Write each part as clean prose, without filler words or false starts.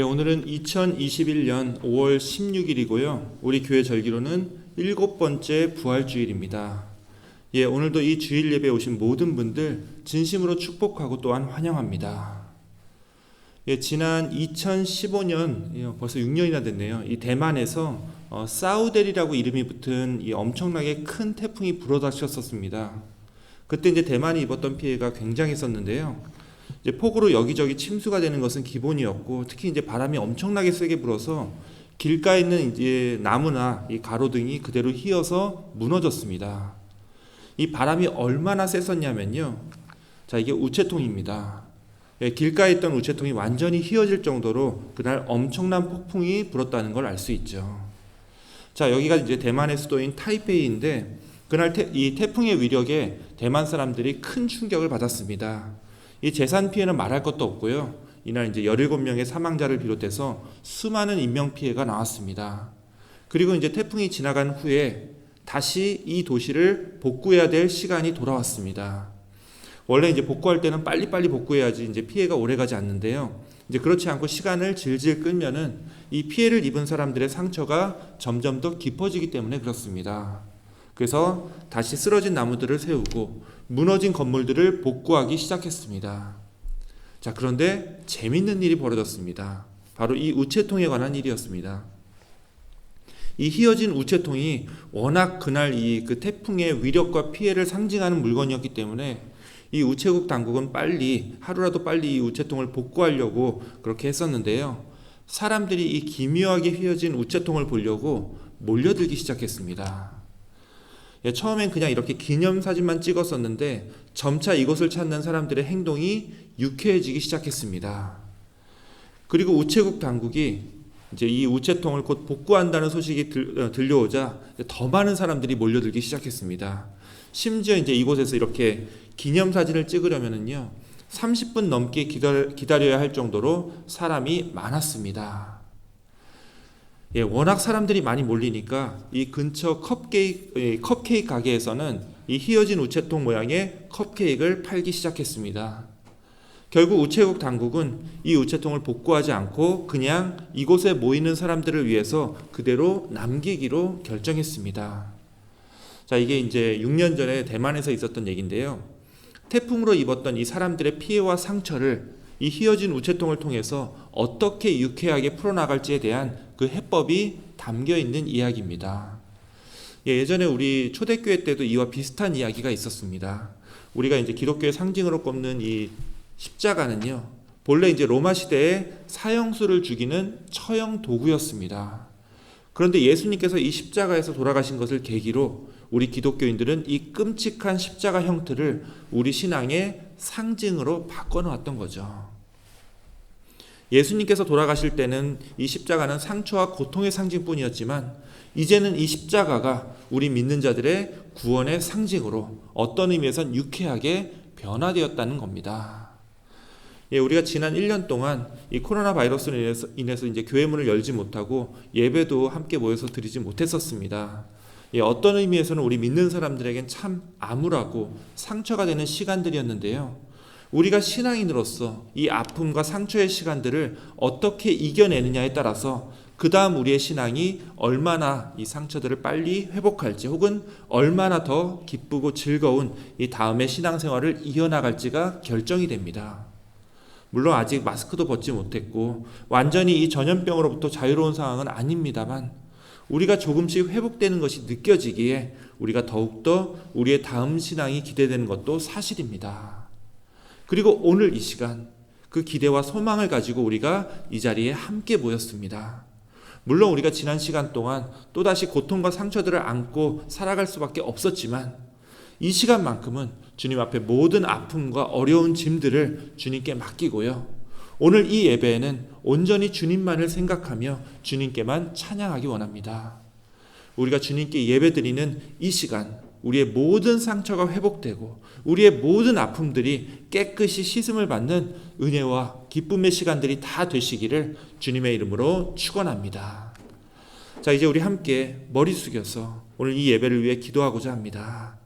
오늘은 2021년 5월 16일이고요. 우리 교회 절기로는 7번째 부활주일입니다. 오늘도 이 주일 예배에 오신 모든 분들 진심으로 축복하고 또한 환영합니다. 지난 2015년, 벌써 6년이나 됐네요. 이 대만에서 사우델이라고 이름이 붙은 이 엄청나게 큰 태풍이 불어닥쳤었습니다. 그때 이제 대만이 입었던 피해가 굉장했었는데요. 이제 폭우로 여기저기 침수가 되는 것은 기본이었고, 특히 이제 바람이 엄청나게 세게 불어서 길가에 있는 이제 나무나 이 가로등이 그대로 휘어서 무너졌습니다. 이 바람이 얼마나 셌었냐면요. 자, 이게 우체통입니다. 길가에 있던 우체통이 완전히 휘어질 정도로 그날 엄청난 폭풍이 불었다는 걸 알 수 있죠. 자, 여기가 이제 대만의 수도인 타이페이인데, 그날 이 태풍의 위력에 대만 사람들이 큰 충격을 받았습니다. 이 재산 피해는 말할 것도 없고요. 이날 이제 17명의 사망자를 비롯해서 수많은 인명 피해가 나왔습니다. 그리고 이제 태풍이 지나간 후에 다시 이 도시를 복구해야 될 시간이 돌아왔습니다. 원래 이제 복구할 때는 빨리빨리 복구해야지 이제 피해가 오래가지 않는데요. 이제 그렇지 않고 시간을 질질 끌면은 이 피해를 입은 사람들의 상처가 점점 더 깊어지기 때문에 그렇습니다. 그래서 다시 쓰러진 나무들을 세우고 무너진 건물들을 복구하기 시작했습니다. 자, 그런데 재밌는 일이 벌어졌습니다. 바로 이 우체통에 관한 일이었습니다. 이 휘어진 우체통이 워낙 그날 이 그 태풍의 위력과 피해를 상징하는 물건이었기 때문에 이 우체국 당국은 하루라도 빨리 이 우체통을 복구하려고 그렇게 했었는데요. 사람들이 이 기묘하게 휘어진 우체통을 보려고 몰려들기 시작했습니다. 처음엔 그냥 이렇게 기념사진만 찍었었는데 점차 이곳을 찾는 사람들의 행동이 유쾌해지기 시작했습니다. 그리고 우체국 당국이 이제 이 우체통을 곧 복구한다는 소식이 들려오자 더 많은 사람들이 몰려들기 시작했습니다. 심지어 이제 이곳에서 이렇게 기념사진을 찍으려면은요 30분 넘게 기다려야 할 정도로 사람이 많았습니다. 워낙 사람들이 많이 몰리니까 이 근처 컵케이크 가게에서는 이 휘어진 우체통 모양의 컵케이크를 팔기 시작했습니다. 결국 우체국 당국은 이 우체통을 복구하지 않고 그냥 이곳에 모이는 사람들을 위해서 그대로 남기기로 결정했습니다. 자, 이게 이제 6년 전에 대만에서 있었던 얘기인데요. 태풍으로 입었던 이 사람들의 피해와 상처를 이 휘어진 우체통을 통해서 어떻게 유쾌하게 풀어나갈지에 대한 그 해법이 담겨 있는 이야기입니다. 예전에 우리 초대교회 때도 이와 비슷한 이야기가 있었습니다. 우리가 이제 기독교의 상징으로 꼽는 이 십자가는요, 본래 이제 로마 시대에 사형수를 죽이는 처형 도구였습니다. 그런데 예수님께서 이 십자가에서 돌아가신 것을 계기로 우리 기독교인들은 이 끔찍한 십자가 형태를 우리 신앙의 상징으로 바꿔놓았던 거죠. 예수님께서 돌아가실 때는 이 십자가는 상처와 고통의 상징뿐이었지만 이제는 이 십자가가 우리 믿는 자들의 구원의 상징으로 어떤 의미에선 유쾌하게 변화되었다는 겁니다. 우리가 지난 1년 동안 이 코로나 바이러스로 인해서 이제 교회 문을 열지 못하고 예배도 함께 모여서 드리지 못했었습니다. 어떤 의미에서는 우리 믿는 사람들에겐 참 암울하고 상처가 되는 시간들이었는데요. 우리가 신앙인으로서 이 아픔과 상처의 시간들을 어떻게 이겨내느냐에 따라서 그 다음 우리의 신앙이 얼마나 이 상처들을 빨리 회복할지 혹은 얼마나 더 기쁘고 즐거운 이 다음의 신앙생활을 이어나갈지가 결정이 됩니다. 물론 아직 마스크도 벗지 못했고 완전히 이 전염병으로부터 자유로운 상황은 아닙니다만 우리가 조금씩 회복되는 것이 느껴지기에 우리가 더욱더 우리의 다음 신앙이 기대되는 것도 사실입니다. 그리고 오늘 이 시간 그 기대와 소망을 가지고 우리가 이 자리에 함께 모였습니다. 물론 우리가 지난 시간 동안 또다시 고통과 상처들을 안고 살아갈 수밖에 없었지만 이 시간만큼은 주님 앞에 모든 아픔과 어려운 짐들을 주님께 맡기고요. 오늘 이 예배에는 온전히 주님만을 생각하며 주님께만 찬양하기 원합니다. 우리가 주님께 예배드리는 이 시간, 우리의 모든 상처가 회복되고 우리의 모든 아픔들이 깨끗이 씻음을 받는 은혜와 기쁨의 시간들이 다 되시기를 주님의 이름으로 축원합니다. 자, 이제 우리 함께 머리 숙여서 오늘 이 예배를 위해 기도하고자 합니다.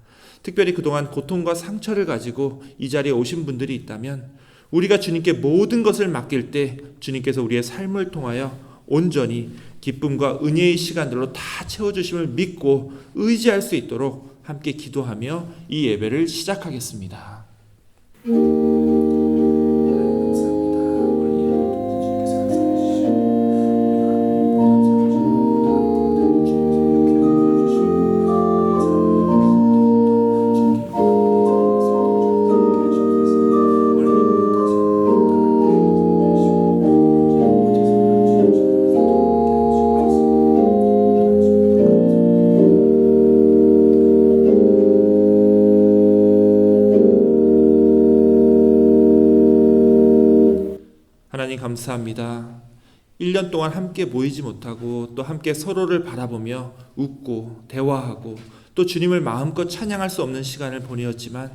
특별히 그동안 고통과 상처를 가지고 이 자리에 오신 분들이 있다면 우리가 주님께 모든 것을 맡길 때 주님께서 우리의 삶을 통하여 온전히 기쁨과 은혜의 시간들로 다 채워주심을 믿고 의지할 수 있도록 함께 기도하며 이 예배를 시작하겠습니다. 하나님 감사합니다. 1년 동안 함께 모이지 못하고 또 함께 서로를 바라보며 웃고 대화하고 또 주님을 마음껏 찬양할 수 없는 시간을 보내었지만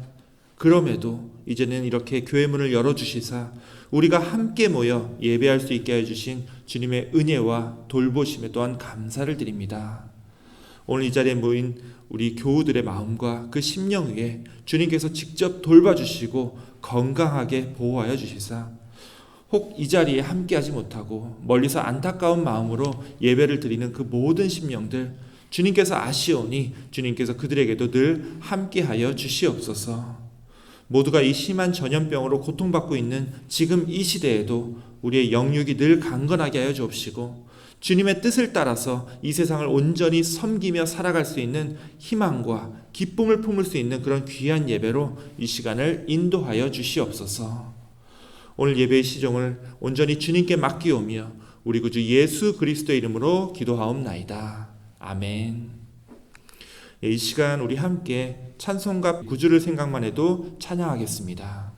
그럼에도 이제는 이렇게 교회 문을 열어주시사 우리가 함께 모여 예배할 수 있게 해주신 주님의 은혜와 돌보심에 또한 감사를 드립니다. 오늘 이 자리에 모인 우리 교우들의 마음과 그 심령 위에 주님께서 직접 돌봐주시고 건강하게 보호하여 주시사 혹 이 자리에 함께하지 못하고 멀리서 안타까운 마음으로 예배를 드리는 그 모든 심령들 주님께서 아시오니 주님께서 그들에게도 늘 함께하여 주시옵소서. 모두가 이 심한 전염병으로 고통받고 있는 지금 이 시대에도 우리의 영육이 늘 강건하게 하여 주옵시고 주님의 뜻을 따라서 이 세상을 온전히 섬기며 살아갈 수 있는 희망과 기쁨을 품을 수 있는 그런 귀한 예배로 이 시간을 인도하여 주시옵소서. 오늘 예배의 시종을 온전히 주님께 맡기오며 우리 구주 예수 그리스도의 이름으로 기도하옵나이다. 아멘. 이 시간 우리 함께 찬송가 구주를 생각만 해도 찬양하겠습니다.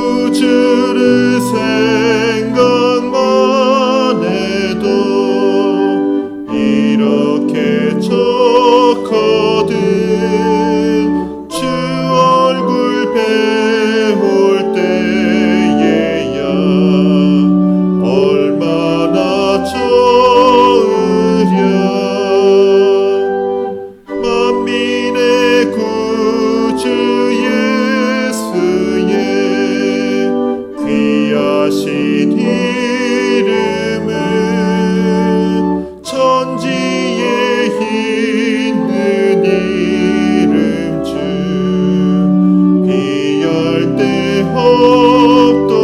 구주를 생각만 해도 이렇게 좋거든. 주 얼굴 배울 때에야 얼마나 좋으랴. 만민의 구주 예수의 귀하신 이름은 천지에 있는 이름 중 비할 데 없도다.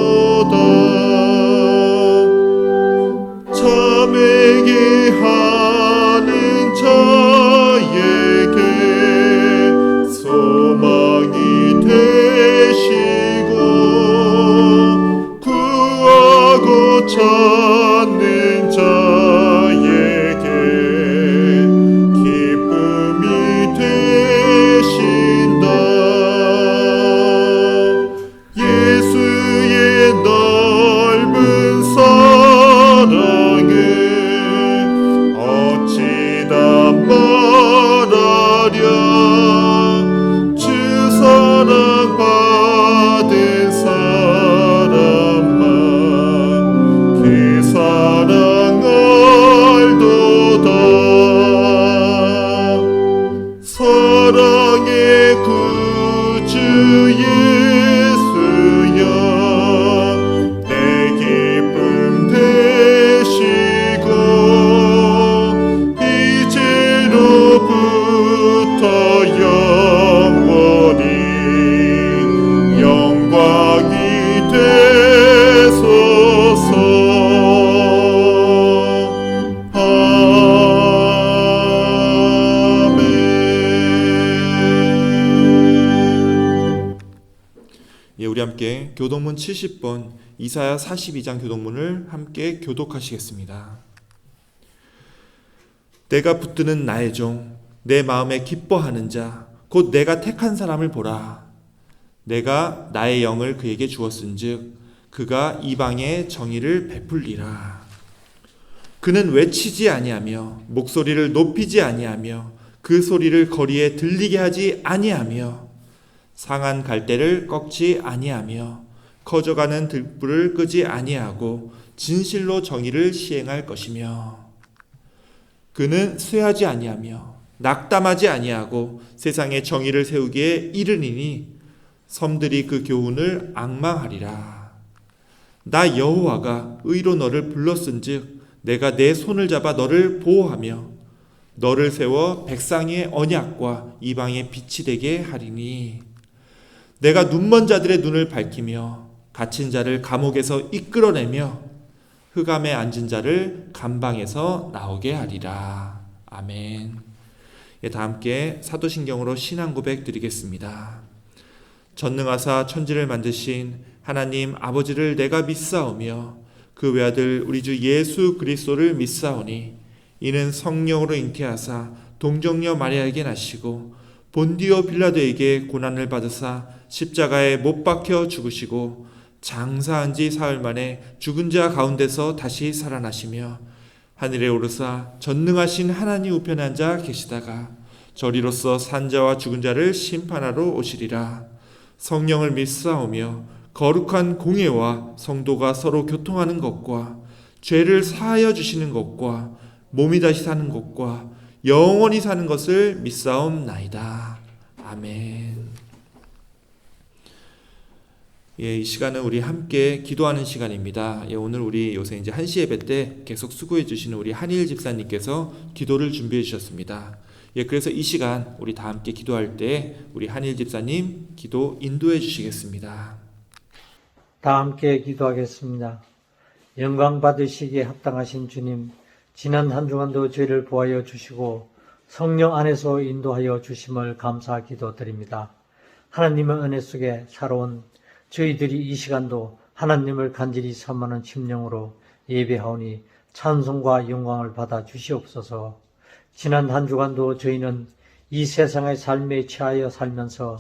참회게 하는 자에게 소망이 되시고 구하고 찾는 자에게 기쁨이 되신다. 예수의 넓은 사랑을 어찌다 말하랴. 주 사랑 받은 사람만 그 사랑 알도다. 사랑의 구주 예수여 내 기쁨 되시고 이제로부터 영원히 영광이 되소서. 아멘. 예, 우리 함께 교독문 70번 이사야 42장 교독문을 함께 교독하시겠습니다. 내가 붙드는 나의 종 내 마음에 기뻐하는 자 곧 내가 택한 사람을 보라. 내가 나의 영을 그에게 주었은즉 그가 이방의 정의를 베풀리라. 그는 외치지 아니하며 목소리를 높이지 아니하며 그 소리를 거리에 들리게 하지 아니하며 상한 갈대를 꺾지 아니하며 커져가는 들불을 끄지 아니하고 진실로 정의를 시행할 것이며 그는 쇠하지 아니하며 낙담하지 아니하고 세상에 정의를 세우기에 이르니니 섬들이 그 교훈을 앙망하리라. 나 여호와가 의로 너를 불렀은즉 내가 내 손을 잡아 너를 보호하며 너를 세워 백성의 언약과 이방의 빛이 되게 하리니 내가 눈먼 자들의 눈을 밝히며 갇힌 자를 감옥에서 이끌어내며 흑암에 앉은 자를 감방에서 나오게 하리라. 아멘. 다 함께 사도신경으로 신앙 고백 드리겠습니다. 전능하사 천지를 만드신 하나님 아버지를 내가 믿사오며 그 외아들 우리 주 예수 그리스도를 믿사오니 이는 성령으로 잉태하사 동정녀 마리아에게 나시고 본디오 빌라도에게 고난을 받으사 십자가에 못 박혀 죽으시고 장사한 지 사흘 만에 죽은 자 가운데서 다시 살아나시며 하늘에 오르사 전능하신 하나님 우편에 앉아 계시다가 저리로서 산자와 죽은 자를 심판하러 오시리라. 성령을 믿사오며 거룩한 공예와 성도가 서로 교통하는 것과 죄를 사하여 주시는 것과 몸이 다시 사는 것과 영원히 사는 것을 믿사옵나이다. 아멘. 이 시간은 우리 함께 기도하는 시간입니다. 오늘 우리 요새 이제 1시 예배 때 계속 수고해 주시는 우리 한일 집사님께서 기도를 준비해 주셨습니다. 그래서 이 시간 우리 다 함께 기도할 때 우리 한일 집사님 기도 인도해 주시겠습니다. 다 함께 기도하겠습니다. 영광 받으시기에 합당하신 주님, 지난 한 주간도 저희를 보하여 주시고 성령 안에서 인도하여 주심을 감사 기도드립니다. 하나님의 은혜 속에 살아온 저희들이 이 시간도 하나님을 간절히 사모하는 심령으로 예배하오니 찬송과 영광을 받아 주시옵소서. 지난 한 주간도 저희는 이 세상의 삶에 취하여 살면서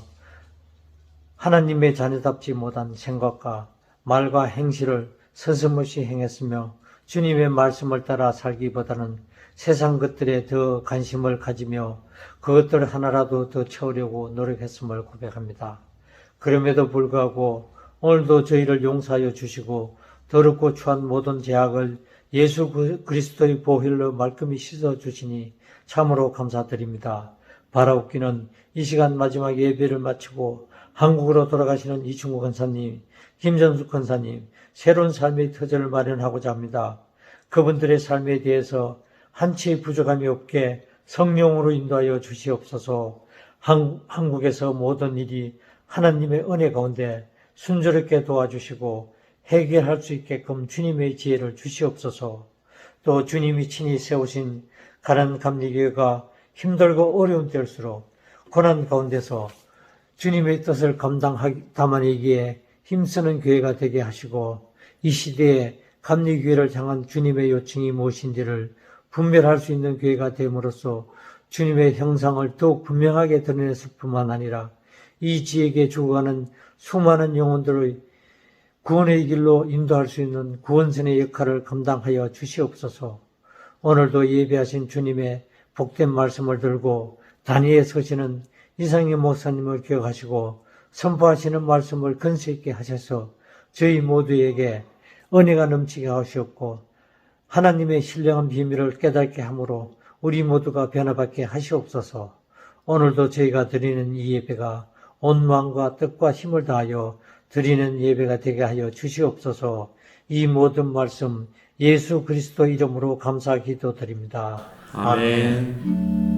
하나님의 자녀답지 못한 생각과 말과 행실을 서슴없이 행했으며 주님의 말씀을 따라 살기보다는 세상 것들에 더 관심을 가지며 그것들 하나라도 더 채우려고 노력했음을 고백합니다. 그럼에도 불구하고 오늘도 저희를 용서하여 주시고 더럽고 추한 모든 죄악을 예수 그리스도의 보혈로 말끔히 씻어 주시니 참으로 감사드립니다. 바라옵기는 이 시간 마지막 예배를 마치고 한국으로 돌아가시는 이충구 권사님, 김전숙 권사님, 새로운 삶의 터전을 마련하고자 합니다. 그분들의 삶에 대해서 한치의 부족함이 없게 성령으로 인도하여 주시옵소서. 한국에서 모든 일이 하나님의 은혜 가운데 순조롭게 도와주시고 해결할 수 있게끔 주님의 지혜를 주시옵소서. 또 주님이 친히 세우신 가난 감리교회가 힘들고 어려운 때일수록 고난 가운데서 주님의 뜻을 담아내기에 힘쓰는 교회가 되게 하시고 이 시대에 감리교회를 향한 주님의 요청이 무엇인지를 분별할 수 있는 교회가 됨으로써 주님의 형상을 더욱 분명하게 드러냈을 뿐만 아니라 이 지역에 죽어가는 수많은 영혼들의 구원의 길로 인도할 수 있는 구원선의 역할을 감당하여 주시옵소서. 오늘도 예배하신 주님의 복된 말씀을 들고 단위에 서시는 이상희 목사님을 기억하시고 선포하시는 말씀을 근세 있게 하셔서 저희 모두에게 은혜가 넘치게 하시옵고 하나님의 신령한 비밀을 깨닫게 함으로 우리 모두가 변화받게 하시옵소서. 오늘도 저희가 드리는 이 예배가 온 마음과 뜻과 힘을 다하여 드리는 예배가 되게 하여 주시옵소서. 이 모든 말씀 예수 그리스도 이름으로 감사 기도드립니다. 아멘.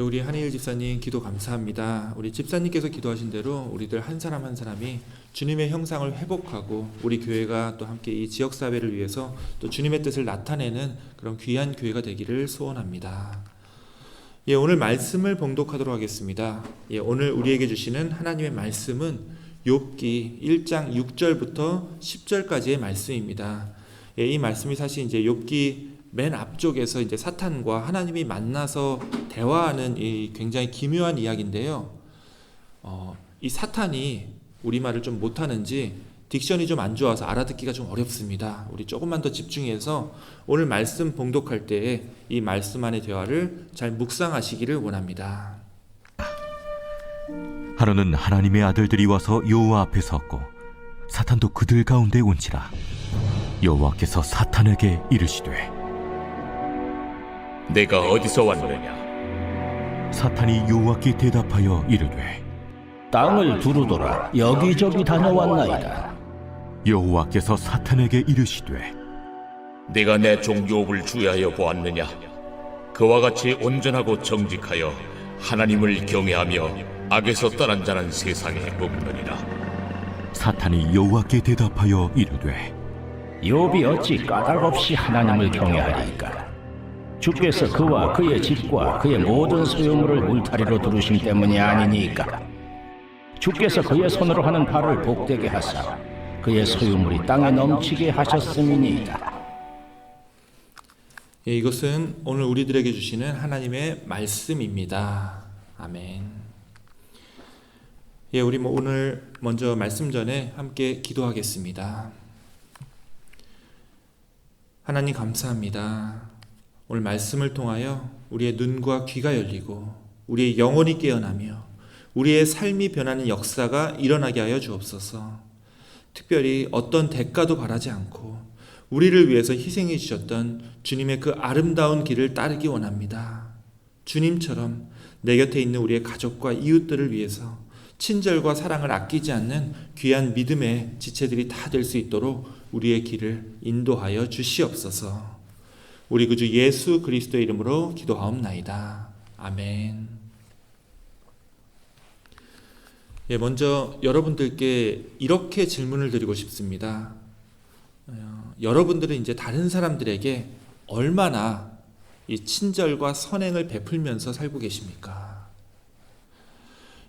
우리 한일 집사님 기도 감사합니다. 우리 집사님께서 기도하신 대로 우리들 한 사람 한 사람이 주님의 형상을 회복하고 우리 교회가 또 함께 이 지역사회를 위해서 또 주님의 뜻을 나타내는 그런 귀한 교회가 되기를 소원합니다. 오늘 말씀을 봉독하도록 하겠습니다. 오늘 우리에게 주시는 하나님의 말씀은 욥기 1장 6절부터 10절까지의 말씀입니다. 이 말씀이 사실 이제 욥기 맨 앞쪽에서 이제 사탄과 하나님이 만나서 대화하는 이 굉장히 기묘한 이야기인데요. 이 사탄이 우리말을 좀 못하는지 딕션이 좀 안 좋아서 알아듣기가 좀 어렵습니다. 우리 조금만 더 집중해서 오늘 말씀 봉독할 때에 이 말씀 안의 대화를 잘 묵상하시기를 원합니다. 하루는 하나님의 아들들이 와서 여호와 앞에 섰고 사탄도 그들 가운데 온지라. 여호와께서 사탄에게 이르시되 내가 어디서 왔느냐? 사탄이 여호와께 대답하여 이르되 땅을 두루돌아 여기저기 다녀왔나이다. 여호와께서 사탄에게 이르시되 네가 내 종 욥을 주의하여 보았느냐? 그와 같이 온전하고 정직하여 하나님을 경외하며 악에서 떠난 자는 세상에 없느니라. 사탄이 여호와께 대답하여 이르되 욥이 어찌 까닭없이 하나님을 경외하리이까? 주께서 그와 그의 집과 그의 모든 소유물을 울타리로 두르심 때문이 아니니까. 주께서 그의 손으로 하는 발을 복되게 하사 그의 소유물이 땅에 넘치게 하셨음이니이다. 예, 이것은 오늘 우리들에게 주시는 하나님의 말씀입니다. 아멘. 예, 우리 오늘 먼저 말씀 전에 함께 기도하겠습니다. 하나님 감사합니다. 오늘 말씀을 통하여 우리의 눈과 귀가 열리고 우리의 영혼이 깨어나며 우리의 삶이 변하는 역사가 일어나게 하여 주옵소서. 특별히 어떤 대가도 바라지 않고 우리를 위해서 희생해 주셨던 주님의 그 아름다운 길을 따르기 원합니다. 주님처럼 내 곁에 있는 우리의 가족과 이웃들을 위해서 친절과 사랑을 아끼지 않는 귀한 믿음의 지체들이 다 될 수 있도록 우리의 길을 인도하여 주시옵소서. 우리 구주 예수 그리스도의 이름으로 기도하옵나이다. 아멘. 예, 먼저 여러분들께 이렇게 질문을 드리고 싶습니다. 여러분들은 이제 다른 사람들에게 얼마나 이 친절과 선행을 베풀면서 살고 계십니까?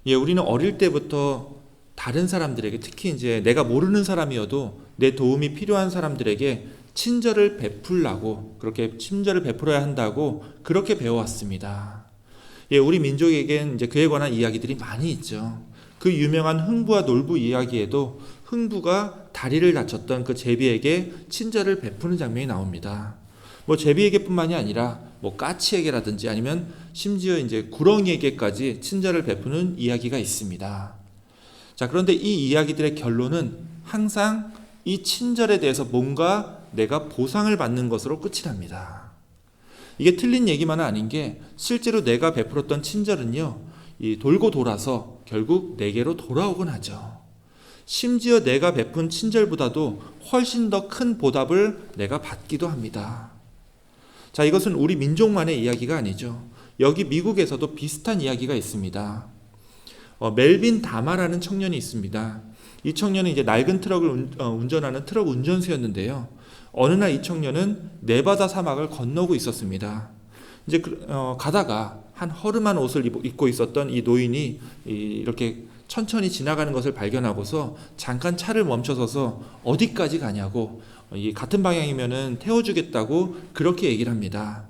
예, 우리는 어릴 때부터 다른 사람들에게, 특히 이제 내가 모르는 사람이어도 내 도움이 필요한 사람들에게 친절을 베풀라고, 그렇게 친절을 베풀어야 한다고 그렇게 배워왔습니다. 예, 우리 민족에겐 이제 그에 관한 이야기들이 많이 있죠. 그 유명한 흥부와 놀부 이야기에도 흥부가 다리를 다쳤던 그 제비에게 친절을 베푸는 장면이 나옵니다. 뭐 제비에게뿐만이 아니라 뭐 까치에게라든지 아니면 심지어 이제 구렁이에게까지 친절을 베푸는 이야기가 있습니다. 자, 그런데 이 이야기들의 결론은 항상 이 친절에 대해서 뭔가 내가 보상을 받는 것으로 끝이 납니다. 이게 틀린 얘기만은 아닌 게 실제로 내가 베풀었던 친절은요, 이 돌고 돌아서 결국 내게로 돌아오곤 하죠. 심지어 내가 베푼 친절보다도 훨씬 더 큰 보답을 내가 받기도 합니다. 자, 이것은 우리 민족만의 이야기가 아니죠. 여기 미국에서도 비슷한 이야기가 있습니다. 멜빈 다마라는 청년이 있습니다. 이 청년은 이제 낡은 트럭을 운전하는 트럭 운전수였는데요. 어느 날 이 청년은 네바다 사막을 건너고 있었습니다. 이제 가다가 한 허름한 옷을 입고 있었던 이 노인이 이렇게 천천히 지나가는 것을 발견하고서 잠깐 차를 멈춰서서 어디까지 가냐고, 이 같은 방향이면은 태워주겠다고 그렇게 얘기를 합니다.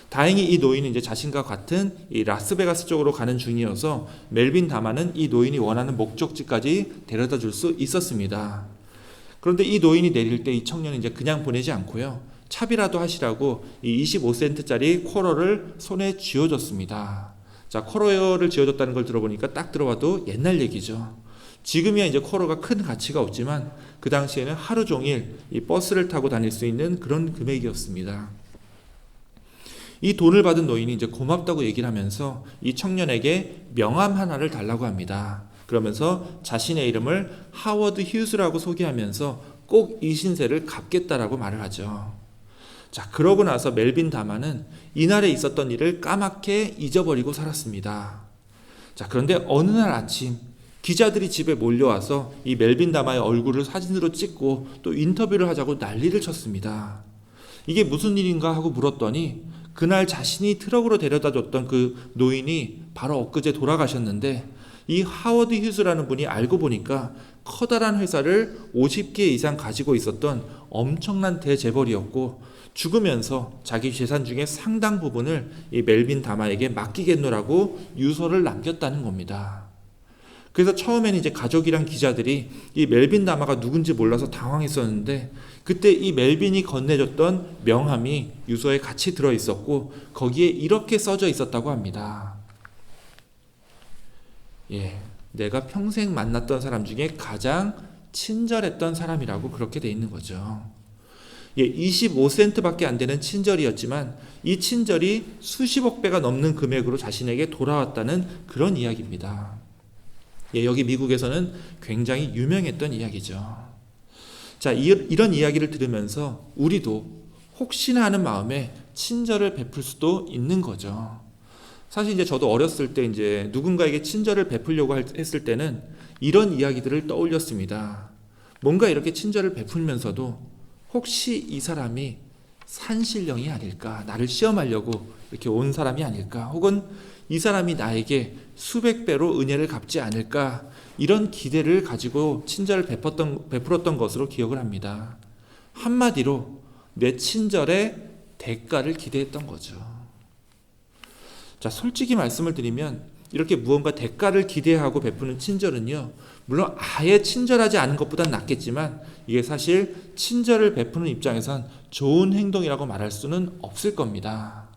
다행히 이 노인은 이제 자신과 같은 이 라스베가스 쪽으로 가는 중이어서 멜빈 다마는 이 노인이 원하는 목적지까지 데려다 줄 수 있었습니다. 그런데 이 노인이 내릴 때 이 청년은 이제 그냥 보내지 않고요, 차비라도 하시라고 이 25센트짜리 쿼러를 손에 쥐어줬습니다. 자, 쿼러를 쥐어줬다는 걸 들어보니까 딱 들어봐도 옛날 얘기죠. 지금이야 이제 쿼러가 큰 가치가 없지만 그 당시에는 하루 종일 이 버스를 타고 다닐 수 있는 그런 금액이었습니다. 이 돈을 받은 노인이 이제 고맙다고 얘기를 하면서 이 청년에게 명함 하나를 달라고 합니다. 그러면서 자신의 이름을 하워드 휴즈라고 소개하면서 꼭 이 신세를 갚겠다라고 말을 하죠. 자, 그러고 나서 멜빈 다마는 이날에 있었던 일을 까맣게 잊어버리고 살았습니다. 자, 그런데 어느 날 아침 기자들이 집에 몰려와서 이 멜빈 다마의 얼굴을 사진으로 찍고 또 인터뷰를 하자고 난리를 쳤습니다. 이게 무슨 일인가 하고 물었더니 그날 자신이 트럭으로 데려다 줬던 그 노인이 바로 엊그제 돌아가셨는데, 이 하워드 휴즈라는 분이 알고 보니까 커다란 회사를 50개 이상 가지고 있었던 엄청난 대재벌이었고, 죽으면서 자기 재산 중에 상당 부분을 이 멜빈 다마에게 맡기겠노라고 유서를 남겼다는 겁니다. 그래서 처음에는 이제 가족이랑 기자들이 이 멜빈 다마가 누군지 몰라서 당황했었는데, 그때 이 멜빈이 건네줬던 명함이 유서에 같이 들어 있었고 거기에 이렇게 써져 있었다고 합니다. 내가 평생 만났던 사람 중에 가장 친절했던 사람이라고 그렇게 돼 있는 거죠. 25센트밖에 안 되는 친절이었지만 이 친절이 수십억 배가 넘는 금액으로 자신에게 돌아왔다는 그런 이야기입니다. 여기 미국에서는 굉장히 유명했던 이야기죠. 자, 이런 이야기를 들으면서 우리도 혹시나 하는 마음에 친절을 베풀 수도 있는 거죠. 사실 이제 저도 어렸을 때 이제 누군가에게 친절을 베풀려고 했을 때는 이런 이야기들을 떠올렸습니다. 뭔가 이렇게 친절을 베풀면서도 혹시 이 사람이 산신령이 아닐까, 나를 시험하려고 이렇게 온 사람이 아닐까, 혹은 이 사람이 나에게 수백 배로 은혜를 갚지 않을까, 이런 기대를 가지고 친절을 베풀었던 것으로 기억을 합니다. 한마디로 내 친절의 대가를 기대했던 거죠. 자, 솔직히 말씀을 드리면 이렇게 무언가 대가를 기대하고 베푸는 친절은요, 물론 아예 친절하지 않은 것보단 낫겠지만 이게 사실 친절을 베푸는 입장에선 좋은 행동이라고 말할 수는 없을 겁니다.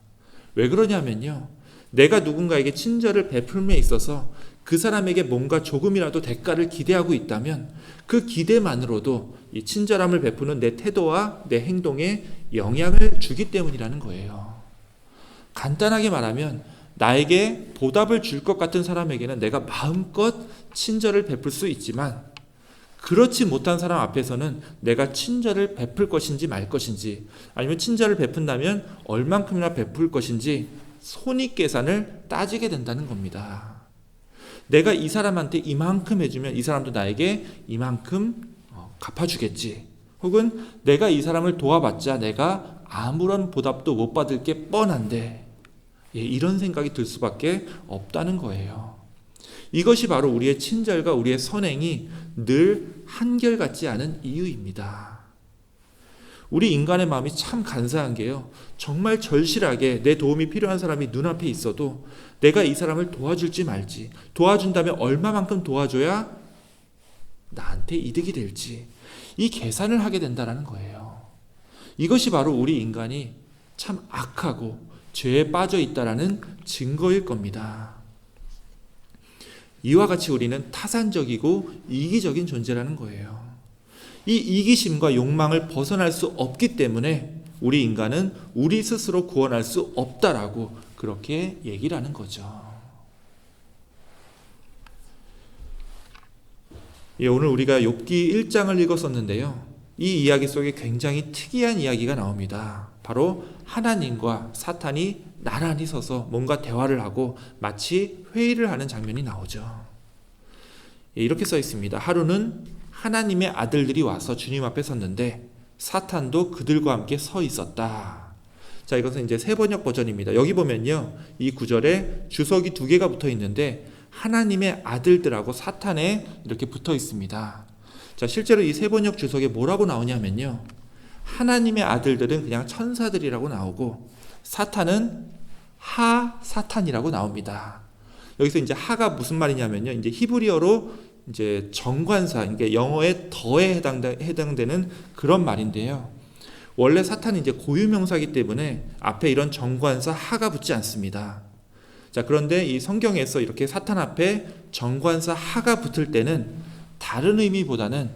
왜 그러냐면요, 내가 누군가에게 친절을 베풀음에 있어서 그 사람에게 뭔가 조금이라도 대가를 기대하고 있다면 그 기대만으로도 이 친절함을 베푸는 내 태도와 내 행동에 영향을 주기 때문이라는 거예요. 간단하게 말하면 나에게 보답을 줄 것 같은 사람에게는 내가 마음껏 친절을 베풀 수 있지만, 그렇지 못한 사람 앞에서는 내가 친절을 베풀 것인지 말 것인지, 아니면 친절을 베푼다면 얼만큼이나 베풀 것인지 손익계산을 따지게 된다는 겁니다. 내가 이 사람한테 이만큼 해주면 이 사람도 나에게 이만큼 갚아주겠지, 혹은 내가 이 사람을 도와봤자 내가 아무런 보답도 못 받을 게 뻔한데, 이런 생각이 들 수밖에 없다는 거예요. 이것이 바로 우리의 친절과 우리의 선행이 늘 한결같지 않은 이유입니다. 우리 인간의 마음이 참 간사한 게요, 정말 절실하게 내 도움이 필요한 사람이 눈앞에 있어도 내가 이 사람을 도와줄지 말지, 도와준다면 얼마만큼 도와줘야 나한테 이득이 될지, 이 계산을 하게 된다는 거예요. 이것이 바로 우리 인간이 참 악하고 죄에 빠져 있다라는 증거일 겁니다. 이와 같이 우리는 타산적이고 이기적인 존재라는 거예요. 이 이기심과 욕망을 벗어날 수 없기 때문에 우리 인간은 우리 스스로 구원할 수 없다라고 그렇게 얘기를 하는 거죠. 오늘 우리가 욥기 1장을 읽었었는데요, 이 이야기 속에 굉장히 특이한 이야기가 나옵니다. 바로 하나님과 사탄이 나란히 서서 뭔가 대화를 하고 마치 회의를 하는 장면이 나오죠. 이렇게 써 있습니다. 하루는 하나님의 아들들이 와서 주님 앞에 섰는데 사탄도 그들과 함께 서 있었다. 자, 이것은 이제 세번역 버전입니다. 여기 보면요, 이 구절에 주석이 2개가 붙어 있는데 하나님의 아들들하고 사탄에 이렇게 붙어 있습니다. 자, 실제로 이 세번역 주석에 뭐라고 나오냐면요, 하나님의 아들들은 그냥 천사들이라고 나오고 사탄은 하사탄이라고 나옵니다. 여기서 이제 하가 무슨 말이냐면요, 이제 히브리어로 이제 정관사, 그러니까 영어의 더에 해당되는 그런 말인데요. 원래 사탄은 이제 고유명사이기 때문에 앞에 이런 정관사 하가 붙지 않습니다. 자, 그런데 이 성경에서 이렇게 사탄 앞에 정관사 하가 붙을 때는 다른 의미보다는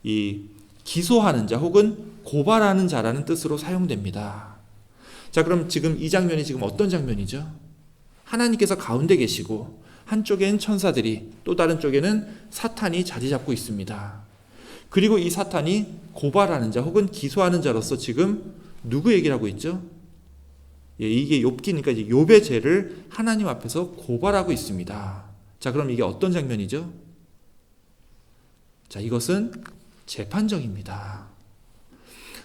이 기소하는 자 혹은 고발하는 자라는 뜻으로 사용됩니다. 자, 그럼 지금 이 장면이 지금 어떤 장면이죠? 하나님께서 가운데 계시고 한쪽엔 천사들이, 또 다른 쪽에는 사탄이 자리 잡고 있습니다. 그리고 이 사탄이 고발하는 자 혹은 기소하는 자로서 지금 누구 얘기를 하고 있죠? 이게 욥기니까 이제 욥의 죄를 하나님 앞에서 고발하고 있습니다. 자, 그럼 이게 어떤 장면이죠? 자, 이것은 재판정입니다.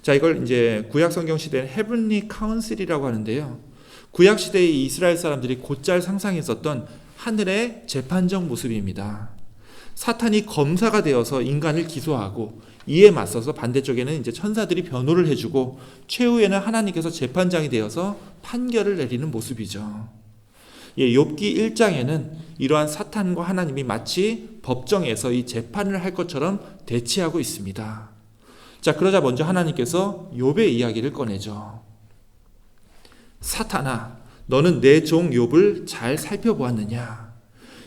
자, 이걸 이제 구약 성경 시대는 헤븐리 카운슬이라고 하는데요, 구약 시대의 이스라엘 사람들이 곧잘 상상했었던 하늘의 재판정 모습입니다. 사탄이 검사가 되어서 인간을 기소하고 이에 맞서서 반대쪽에는 이제 천사들이 변호를 해주고 최후에는 하나님께서 재판장이 되어서 판결을 내리는 모습이죠. 욥기 1장에는 이러한 사탄과 하나님이 마치 법정에서 이 재판을 할 것처럼 대치하고 있습니다. 자, 그러자 먼저 하나님께서 욥의 이야기를 꺼내죠. 사탄아, 너는 내 종 욥을 잘 살펴보았느냐?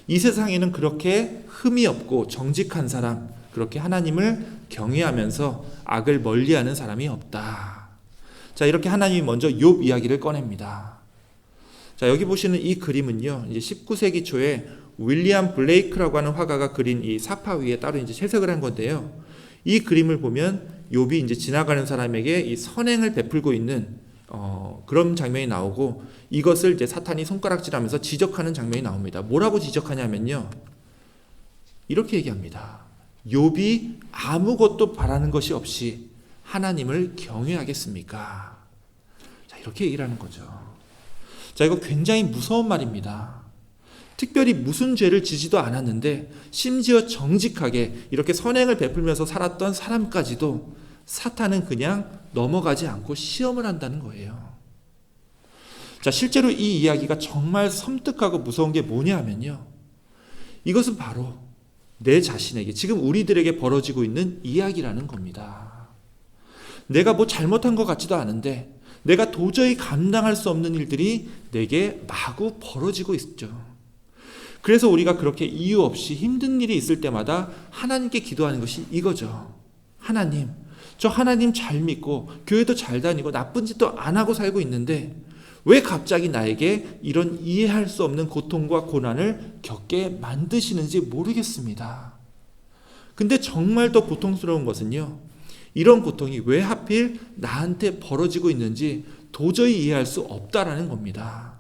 이 세상에는 그렇게 흠이 없고 정직한 사람, 그렇게 하나님을 경외하면서 악을 멀리하는 사람이 없다. 자, 이렇게 하나님이 먼저 욥 이야기를 꺼냅니다. 자, 여기 보시는 이 그림은요, 이제 19세기 초에 윌리엄 블레이크라고 하는 화가가 그린 이 사파 위에 따로 이제 채색을 한 건데요. 이 그림을 보면 욥이 이제 지나가는 사람에게 이 선행을 베풀고 있는 그런 장면이 나오고, 이것을 이제 사탄이 손가락질하면서 지적하는 장면이 나옵니다. 뭐라고 지적하냐면요, 이렇게 얘기합니다. 욥이 아무것도 바라는 것이 없이 하나님을 경외하겠습니까? 자, 이렇게 얘기를 하는 거죠. 자, 이거 굉장히 무서운 말입니다. 특별히 무슨 죄를 지지도 않았는데 심지어 정직하게 이렇게 선행을 베풀면서 살았던 사람까지도 사탄은 그냥 넘어가지 않고 시험을 한다는 거예요. 자, 실제로 이 이야기가 정말 섬뜩하고 무서운 게 뭐냐 하면요, 이것은 바로 내 자신에게, 지금 우리들에게 벌어지고 있는 이야기라는 겁니다. 내가 뭐 잘못한 것 같지도 않은데 내가 도저히 감당할 수 없는 일들이 내게 마구 벌어지고 있죠. 그래서 우리가 그렇게 이유 없이 힘든 일이 있을 때마다 하나님께 기도하는 것이 이거죠. 하나님, 저 하나님 잘 믿고 교회도 잘 다니고 나쁜 짓도 안 하고 살고 있는데 왜 갑자기 나에게 이런 이해할 수 없는 고통과 고난을 겪게 만드시는지 모르겠습니다. 근데 정말 더 고통스러운 것은요, 이런 고통이 왜 하필 나한테 벌어지고 있는지 도저히 이해할 수 없다라는 겁니다.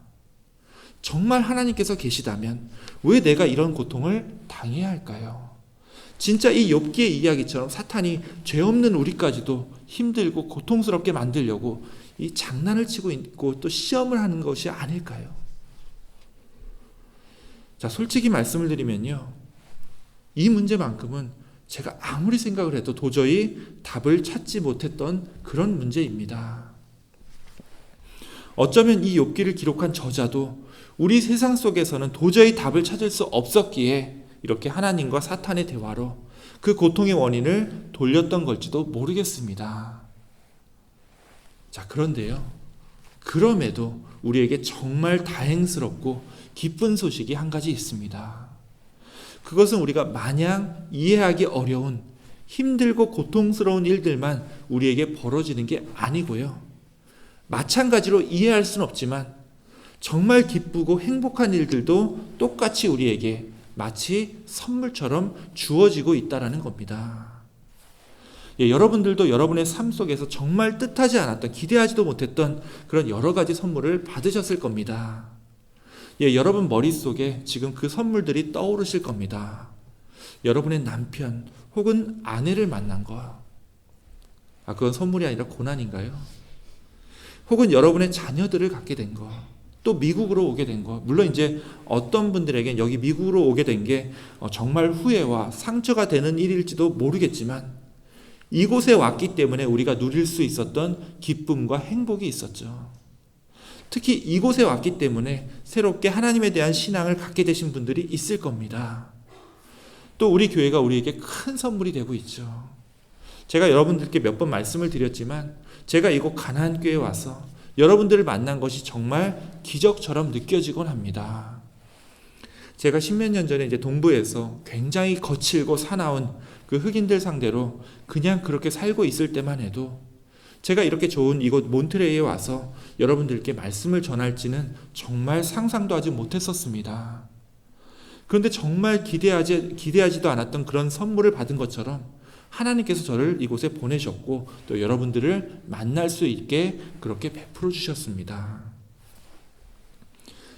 정말 하나님께서 계시다면 왜 내가 이런 고통을 당해야 할까요? 진짜 이 욥기의 이야기처럼 사탄이 죄 없는 우리까지도 힘들고 고통스럽게 만들려고 이 장난을 치고 있고 또 시험을 하는 것이 아닐까요? 자, 솔직히 말씀을 드리면요, 이 문제만큼은 제가 아무리 생각을 해도 도저히 답을 찾지 못했던 그런 문제입니다. 어쩌면 이 욥기를 기록한 저자도 우리 세상 속에서는 도저히 답을 찾을 수 없었기에 이렇게 하나님과 사탄의 대화로 그 고통의 원인을 돌렸던 걸지도 모르겠습니다. 자, 그런데요, 그럼에도 우리에게 정말 다행스럽고 기쁜 소식이 한 가지 있습니다. 그것은 우리가 마냥 이해하기 어려운 힘들고 고통스러운 일들만 우리에게 벌어지는 게 아니고요, 마찬가지로 이해할 수는 없지만 정말 기쁘고 행복한 일들도 똑같이 우리에게 마치 선물처럼 주어지고 있다는 겁니다. 예, 여러분들도 여러분의 삶 속에서 정말 뜻하지 않았던, 기대하지도 못했던 그런 여러 가지 선물을 받으셨을 겁니다. 예, 여러분 머릿속에 지금 그 선물들이 떠오르실 겁니다. 여러분의 남편 혹은 아내를 만난 거, 그건 선물이 아니라 고난인가요? 혹은 여러분의 자녀들을 갖게 된 거, 또 미국으로 오게 된 거. 물론 이제 어떤 분들에겐 여기 미국으로 오게 된 게 정말 후회와 상처가 되는 일일지도 모르겠지만 이곳에 왔기 때문에 우리가 누릴 수 있었던 기쁨과 행복이 있었죠. 특히 이곳에 왔기 때문에 새롭게 하나님에 대한 신앙을 갖게 되신 분들이 있을 겁니다. 또 우리 교회가 우리에게 큰 선물이 되고 있죠. 제가 여러분들께 몇 번 말씀을 드렸지만 제가 이곳 가나안교회에 와서 여러분들을 만난 것이 정말 기적처럼 느껴지곤 합니다. 제가 10몇 년 전에 이제 동부에서 굉장히 거칠고 사나운 그 흑인들 상대로 그냥 그렇게 살고 있을 때만 해도 제가 이렇게 좋은 이곳 몬트레이에 와서 여러분들께 말씀을 전할지는 정말 상상도 하지 못했었습니다. 그런데 정말 기대하지도 않았던 그런 선물을 받은 것처럼 하나님께서 저를 이곳에 보내셨고 또 여러분들을 만날 수 있게 그렇게 베풀어 주셨습니다.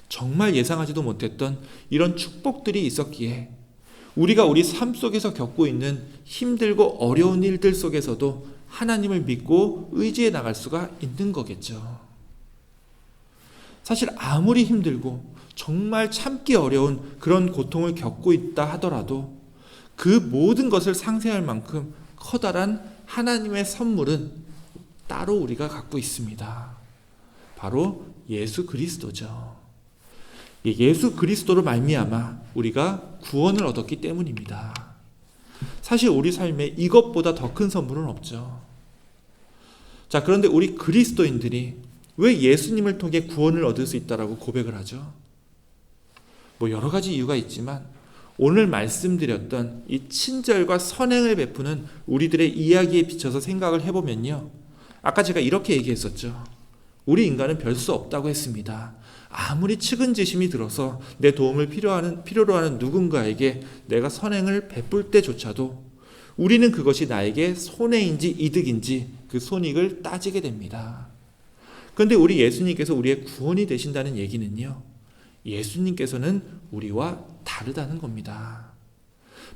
정말 예상하지도 못했던 이런 축복들이 있었기에 우리가 우리 삶 속에서 겪고 있는 힘들고 어려운 일들 속에서도 하나님을 믿고 의지해 나갈 수가 있는 거겠죠. 사실 아무리 힘들고 정말 참기 어려운 그런 고통을 겪고 있다 하더라도 그 모든 것을 상쇄할 만큼 커다란 하나님의 선물은 따로 우리가 갖고 있습니다. 바로 예수 그리스도죠. 예수 그리스도로 말미암아 우리가 구원을 얻었기 때문입니다. 사실 우리 삶에 이것보다 더 큰 선물은 없죠. 자, 그런데 우리 그리스도인들이 왜 예수님을 통해 구원을 얻을 수 있다라고 고백을 하죠? 뭐 여러 가지 이유가 있지만 오늘 말씀드렸던 이 친절과 선행을 베푸는 우리들의 이야기에 비춰서 생각을 해보면요, 아까 제가 이렇게 얘기했었죠. 우리 인간은 별 수 없다고 했습니다. 아무리 측은지심이 들어서 내 도움을 필요로 하는 누군가에게 내가 선행을 베풀 때조차도 우리는 그것이 나에게 손해인지 이득인지 그 손익을 따지게 됩니다. 그런데 우리 예수님께서 우리의 구원이 되신다는 얘기는요, 예수님께서는 우리와 다르다는 겁니다.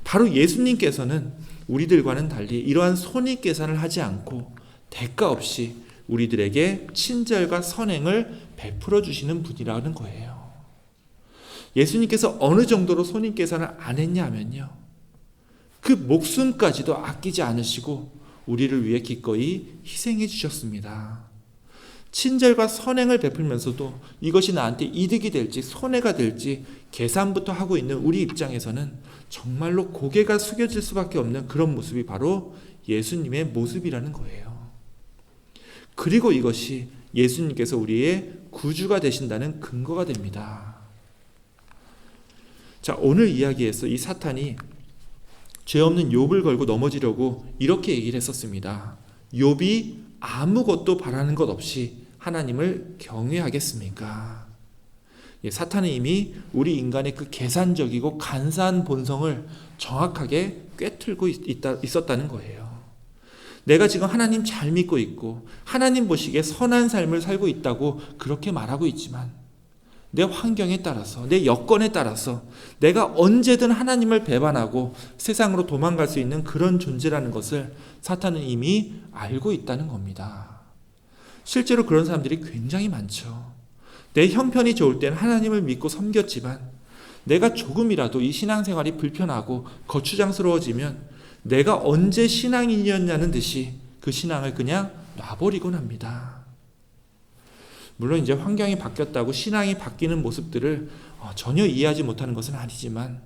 바로 예수님께서는 우리들과는 달리 이러한 손익 계산을 하지 않고 대가 없이 우리들에게 친절과 선행을 베풀어 주시는 분이라는 거예요. 예수님께서 어느 정도로 손익 계산을 안 했냐 하면요, 그 목숨까지도 아끼지 않으시고 우리를 위해 기꺼이 희생해 주셨습니다. 친절과 선행을 베풀면서도 이것이 나한테 이득이 될지 손해가 될지 계산부터 하고 있는 우리 입장에서는 정말로 고개가 숙여질 수밖에 없는 그런 모습이 바로 예수님의 모습이라는 거예요. 그리고 이것이 예수님께서 우리의 구주가 되신다는 근거가 됩니다. 자, 오늘 이야기에서 이 사탄이 죄 없는 욥을 걸고 넘어지려고 이렇게 얘기를 했었습니다. 욥이 아무것도 바라는 것 없이 하나님을 경외하겠습니까? 사탄은 이미 우리 인간의 그 계산적이고 간사한 본성을 정확하게 꿰뚫고 있었다는 거예요. 내가 지금 하나님 잘 믿고 있고 하나님 보시기에 선한 삶을 살고 있다고 그렇게 말하고 있지만 내 환경에 따라서, 내 여건에 따라서 내가 언제든 하나님을 배반하고 세상으로 도망갈 수 있는 그런 존재라는 것을 사탄은 이미 알고 있다는 겁니다. 실제로 그런 사람들이 굉장히 많죠. 내 형편이 좋을 땐 하나님을 믿고 섬겼지만 내가 조금이라도 이 신앙생활이 불편하고 거추장스러워지면 내가 언제 신앙인이었냐는 듯이 그 신앙을 그냥 놔버리곤 합니다. 물론 이제 환경이 바뀌었다고 신앙이 바뀌는 모습들을 전혀 이해하지 못하는 것은 아니지만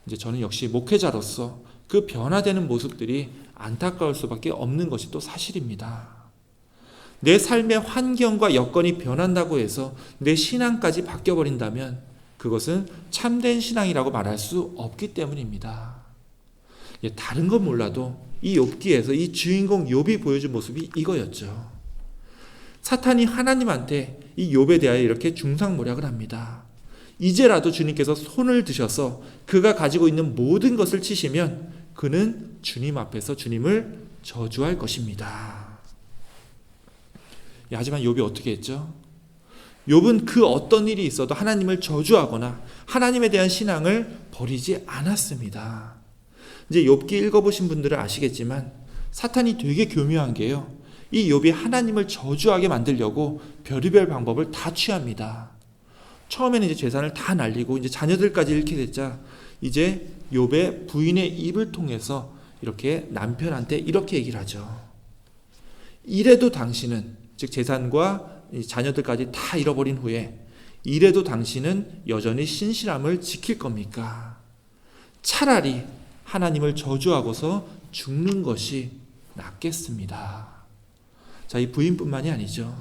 이제 저는 역시 목회자로서 그 변화되는 모습들이 안타까울 수밖에 없는 것이 또 사실입니다. 내 삶의 환경과 여건이 변한다고 해서 내 신앙까지 바뀌어버린다면 그것은 참된 신앙이라고 말할 수 없기 때문입니다. 다른 건 몰라도 이 욥기에서 이 주인공 욥이 보여준 모습이 이거였죠. 사탄이 하나님한테 이 욥에 대하여 이렇게 중상모략을 합니다. 이제라도 주님께서 손을 드셔서 그가 가지고 있는 모든 것을 치시면 그는 주님 앞에서 주님을 저주할 것입니다. 하지만 욥이 어떻게 했죠? 욥은 그 어떤 일이 있어도 하나님을 저주하거나 하나님에 대한 신앙을 버리지 않았습니다. 이제 욥기 읽어보신 분들은 아시겠지만 사탄이 되게 교묘한 게요, 이 욥이 하나님을 저주하게 만들려고 별의별 방법을 다 취합니다. 처음에는 이제 재산을 다 날리고 이제 자녀들까지 잃게 됐자 이제 욥의 부인의 입을 통해서 이렇게 남편한테 이렇게 얘기를 하죠. 이래도 당신은, 즉 재산과 자녀들까지 다 잃어버린 후에 이래도 당신은 여전히 신실함을 지킬 겁니까? 차라리 하나님을 저주하고서 죽는 것이 낫겠습니다. 자, 이 부인뿐만이 아니죠.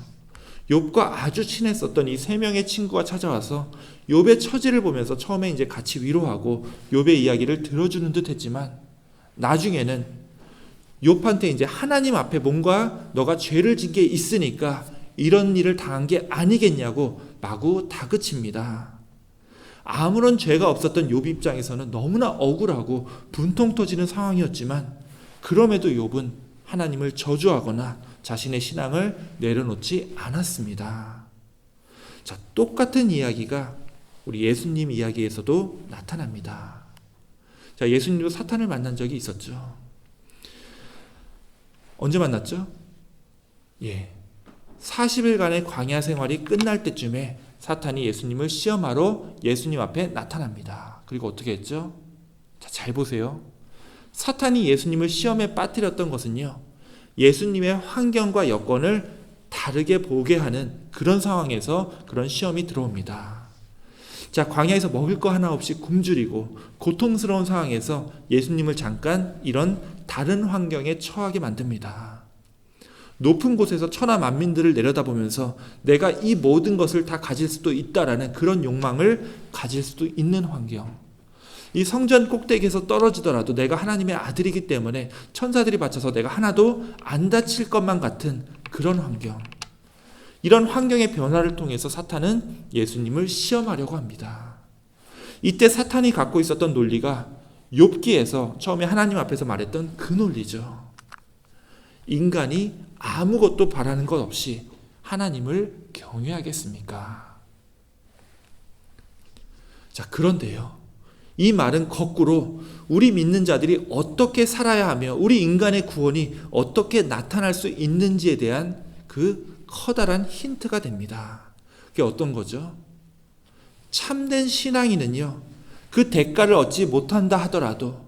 욥과 아주 친했었던 이 세 명의 친구가 찾아와서 욥의 처지를 보면서 처음에 이제 같이 위로하고 욥의 이야기를 들어주는 듯 했지만 나중에는 욥한테 이제 하나님 앞에 뭔가 너가 죄를 진 게 있으니까 이런 일을 당한 게 아니겠냐고 마구 다그칩니다. 아무런 죄가 없었던 욥 입장에서는 너무나 억울하고 분통 터지는 상황이었지만 그럼에도 욥은 하나님을 저주하거나 자신의 신앙을 내려놓지 않았습니다. 자, 똑같은 이야기가 우리 예수님 이야기에서도 나타납니다. 자, 예수님도 사탄을 만난 적이 있었죠. 언제 만났죠? 40일간의 광야 생활이 끝날 때쯤에 사탄이 예수님을 시험하러 예수님 앞에 나타납니다. 그리고 어떻게 했죠? 자, 잘 보세요. 사탄이 예수님을 시험에 빠뜨렸던 것은요, 예수님의 환경과 여건을 다르게 보게 하는 그런 상황에서 그런 시험이 들어옵니다. 자, 광야에서 먹을 거 하나 없이 굶주리고 고통스러운 상황에서 예수님을 잠깐 이런 다른 환경에 처하게 만듭니다. 높은 곳에서 천하 만민들을 내려다보면서 내가 이 모든 것을 다 가질 수도 있다라는 그런 욕망을 가질 수도 있는 환경. 이 성전 꼭대기에서 떨어지더라도 내가 하나님의 아들이기 때문에 천사들이 받쳐서 내가 하나도 안 다칠 것만 같은 그런 환경. 이런 환경의 변화를 통해서 사탄은 예수님을 시험하려고 합니다. 이때 사탄이 갖고 있었던 논리가 욥기에서 처음에 하나님 앞에서 말했던 그 논리죠. 인간이 아무것도 바라는 것 없이 하나님을 경외하겠습니까? 자, 그런데요, 이 말은 거꾸로 우리 믿는 자들이 어떻게 살아야 하며 우리 인간의 구원이 어떻게 나타날 수 있는지에 대한 그 커다란 힌트가 됩니다. 그게 어떤 거죠? 참된 신앙인은요, 그 대가를 얻지 못한다 하더라도